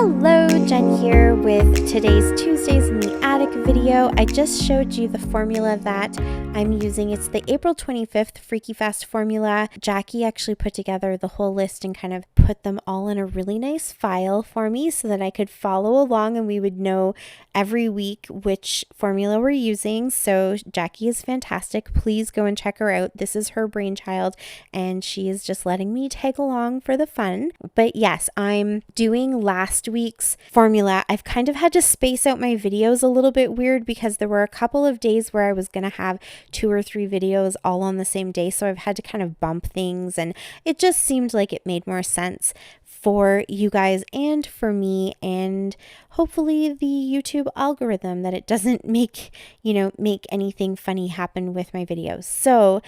Hello, Jen here with today's Tuesdays in the Attic video. I just showed you the formula that I'm using. It's the April 25th Freaky Fast formula. Jacqie actually put together the whole list and kind of put them all in a really nice file for me so that I could follow along and we would know every week which formula we're using. So Jacqie is fantastic. Please go and check her out. This is her brainchild and she is just letting me tag along for the fun. But yes, I'm doing last week's formula. I've kind of had to space out my videos a little bit weird because there were a couple of days where I was going to have 2 or 3 videos all on the same day. So I've had to kind of bump things and it just seemed like it made more sense for you guys and for me and hopefully the YouTube algorithm that it doesn't make anything funny happen with my videos. So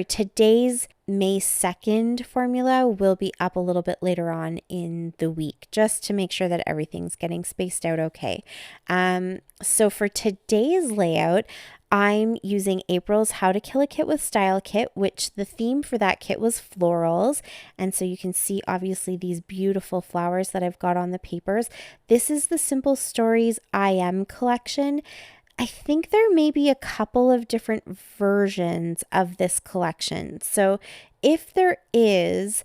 today's May 2nd formula will be up a little bit later on in the week, just to make sure that everything's getting spaced out okay. So for today's layout, I'm using April's How to Kill a Kit with Style kit, which the theme for that kit was florals. And so you can see obviously these beautiful flowers that I've got on the papers. This is the Simple Stories I Am collection. I think there may be a couple of different versions of this collection. So if there is,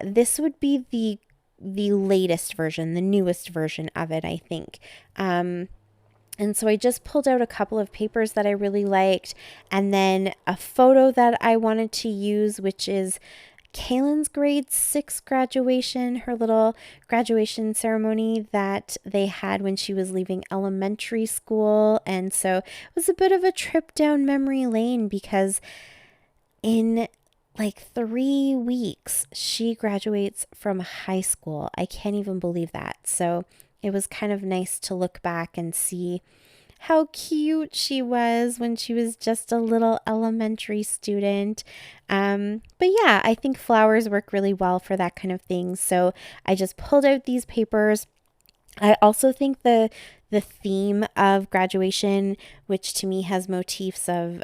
this would be the latest version, the newest version of it, I think. And so I just pulled out a couple of papers that I really liked and then a photo that I wanted to use, which is Kaylin's grade 6 graduation, her little graduation ceremony that they had when she was leaving elementary school. And so it was a bit of a trip down memory lane because in like 3 weeks, she graduates from high school. I can't even believe that. So it was kind of nice to look back and see how cute she was when she was just a little elementary student. But yeah, I think flowers work really well for that kind of thing. So I just pulled out these papers. I also think the theme of graduation, which to me has motifs of,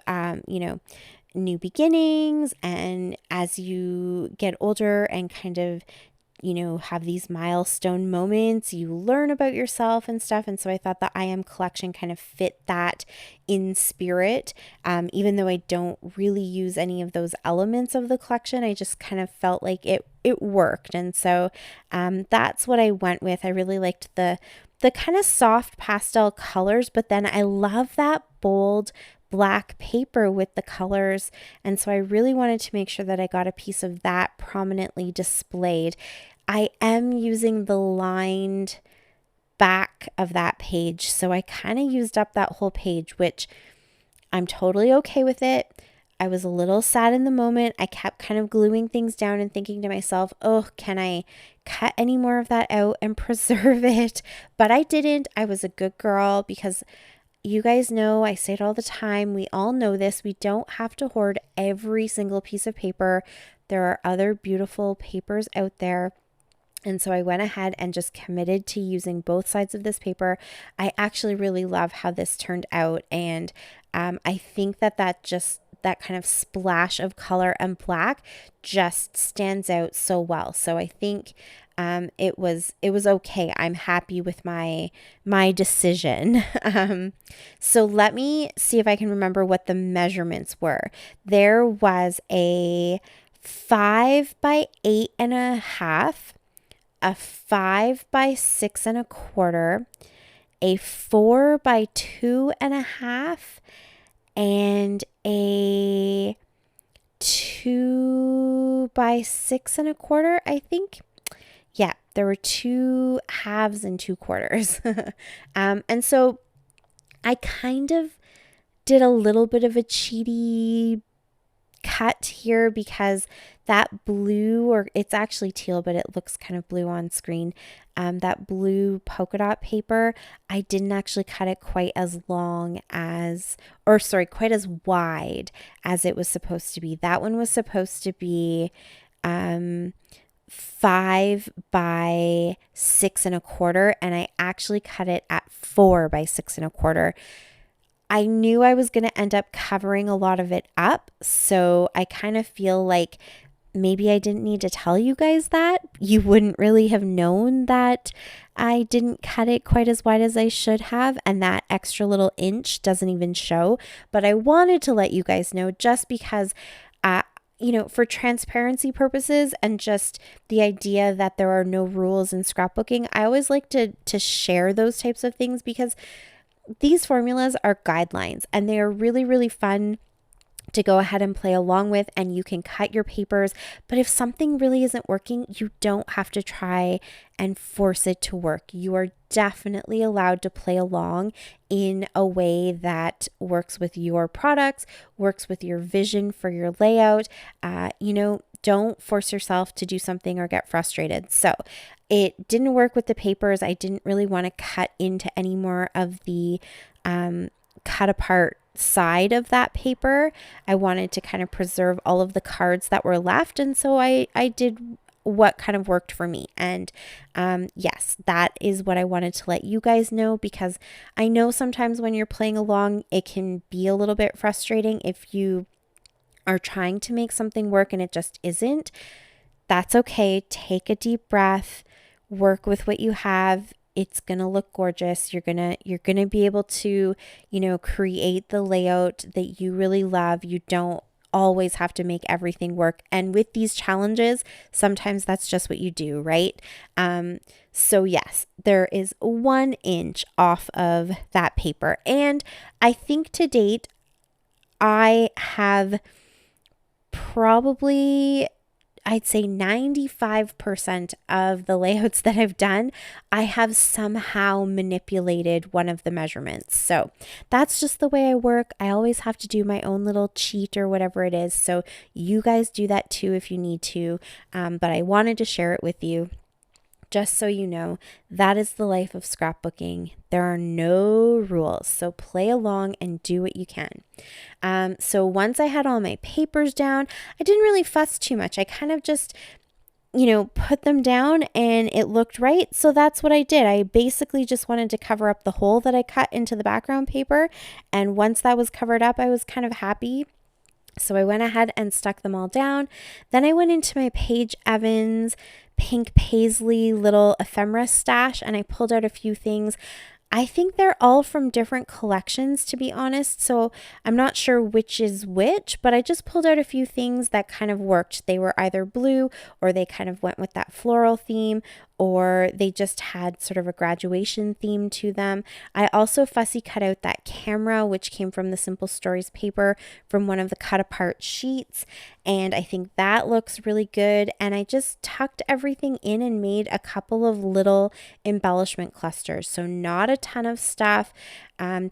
new beginnings, and as you get older and kind of have these milestone moments, you learn about yourself and stuff. And so I thought the I Am collection kind of fit that in spirit. Even though I don't really use any of those elements of the collection, I just kind of felt like it worked. And so that's what I went with. I really liked the kind of soft pastel colors, but then I love that bold black paper with the colors. And so I really wanted to make sure that I got a piece of that prominently displayed. I am using the lined back of that page. So I kind of used up that whole page, which I'm totally okay with it. I was a little sad in the moment. I kept kind of gluing things down and thinking to myself, oh, can I cut any more of that out and preserve it? But I didn't. I was a good girl because you guys know, I say it all the time, we all know this, we don't have to hoard every single piece of paper. There are other beautiful papers out there. And so I went ahead and just committed to using both sides of this paper. I actually really love how this turned out. And I think that kind of splash of color and black just stands out so well. So I think it was okay. I'm happy with my decision. So let me see if I can remember what the measurements were. There was a 5 by 8.5, a 5 by 6.25, a 4 by 2.5, and a 2 by 6.25, I think. Yeah, there were 2 halves and 2 quarters. And so I kind of did a little bit of a cheaty cut here because that blue, or it's actually teal, but it looks kind of blue on screen. That blue polka dot paper, I didn't actually cut it quite as wide as it was supposed to be. That one was supposed to be 5 by 6.25, and I actually cut it at 4 by 6.25. I knew I was going to end up covering a lot of it up, so I kind of feel like maybe I didn't need to tell you guys that. You wouldn't really have known that I didn't cut it quite as wide as I should have, and that extra little inch doesn't even show. But I wanted to let you guys know just because, for transparency purposes and just the idea that there are no rules in scrapbooking, I always like to share those types of things because these formulas are guidelines and they are really, really fun to go ahead and play along with, and you can cut your papers. But if something really isn't working, you don't have to try and force it to work. You are definitely allowed to play along in a way that works with your products, works with your vision for your layout. Don't force yourself to do something or get frustrated. So it didn't work with the papers. I didn't really want to cut into any more of the cut apart side of that paper. I wanted to kind of preserve all of the cards that were left. And so I did what kind of worked for me. And yes, that is what I wanted to let you guys know, because I know sometimes when you're playing along, it can be a little bit frustrating if you are trying to make something work and it just isn't. That's okay. Take a deep breath, work with what you have. It's going to look gorgeous. You're going to be able to, create the layout that you really love. You don't always have to make everything work. And with these challenges, sometimes that's just what you do, right? So yes, there is 1 inch off of that paper. And I think to date, I have probably, I'd say 95% of the layouts that I've done, I have somehow manipulated one of the measurements. So that's just the way I work. I always have to do my own little cheat or whatever it is. So you guys do that too if you need to. But I wanted to share it with you. Just so you know, that is the life of scrapbooking. There are no rules, so play along and do what you can. So once I had all my papers down, I didn't really fuss too much. I kind of just, put them down and it looked right. So that's what I did. I basically just wanted to cover up the hole that I cut into the background paper. And once that was covered up, I was kind of happy. So I went ahead and stuck them all down. Then I went into my Paige Evans pink paisley little ephemera stash and I pulled out a few things. I think they're all from different collections, to be honest. So I'm not sure which is which, but I just pulled out a few things that kind of worked. They were either blue or they kind of went with that floral theme, or they just had sort of a graduation theme to them. I also fussy cut out that camera, which came from the Simple Stories paper from one of the cut apart sheets. And I think that looks really good. And I just tucked everything in and made a couple of little embellishment clusters. So not a ton of stuff,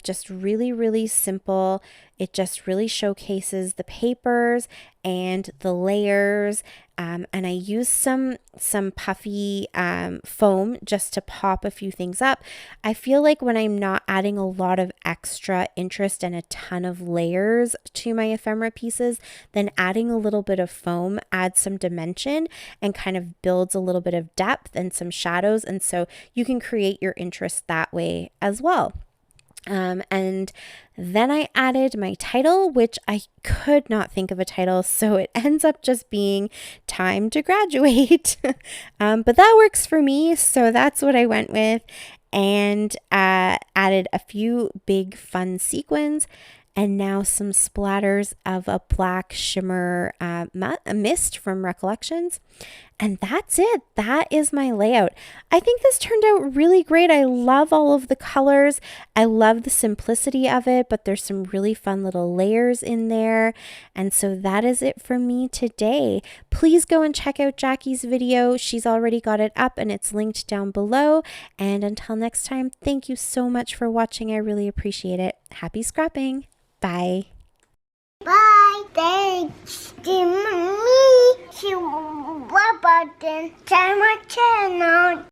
just really, really simple. It just really showcases the papers and the layers. And I used some puffy foam just to pop a few things up. I feel like when I'm not adding a lot of extra interest and a ton of layers to my ephemera pieces, then adding a little bit of foam adds some dimension and kind of builds a little bit of depth and some shadows. And so you can create your interest that way as well. And then I added my title, which I could not think of a title, so it ends up just being Time to Graduate. But that works for me, so that's what I went with, and added a few big fun sequins, and now some splatters of a black shimmer mist from Recollections. And that's it. That is my layout. I think this turned out really great. I love all of the colors. I love the simplicity of it, but there's some really fun little layers in there. And so that is it for me today. Please go and check out Jacqie's video. She's already got it up and it's linked down below. And until next time, thank you so much for watching. I really appreciate it. Happy scrapping. Bye. Bye. Thanks to me. She button. Tell my channel.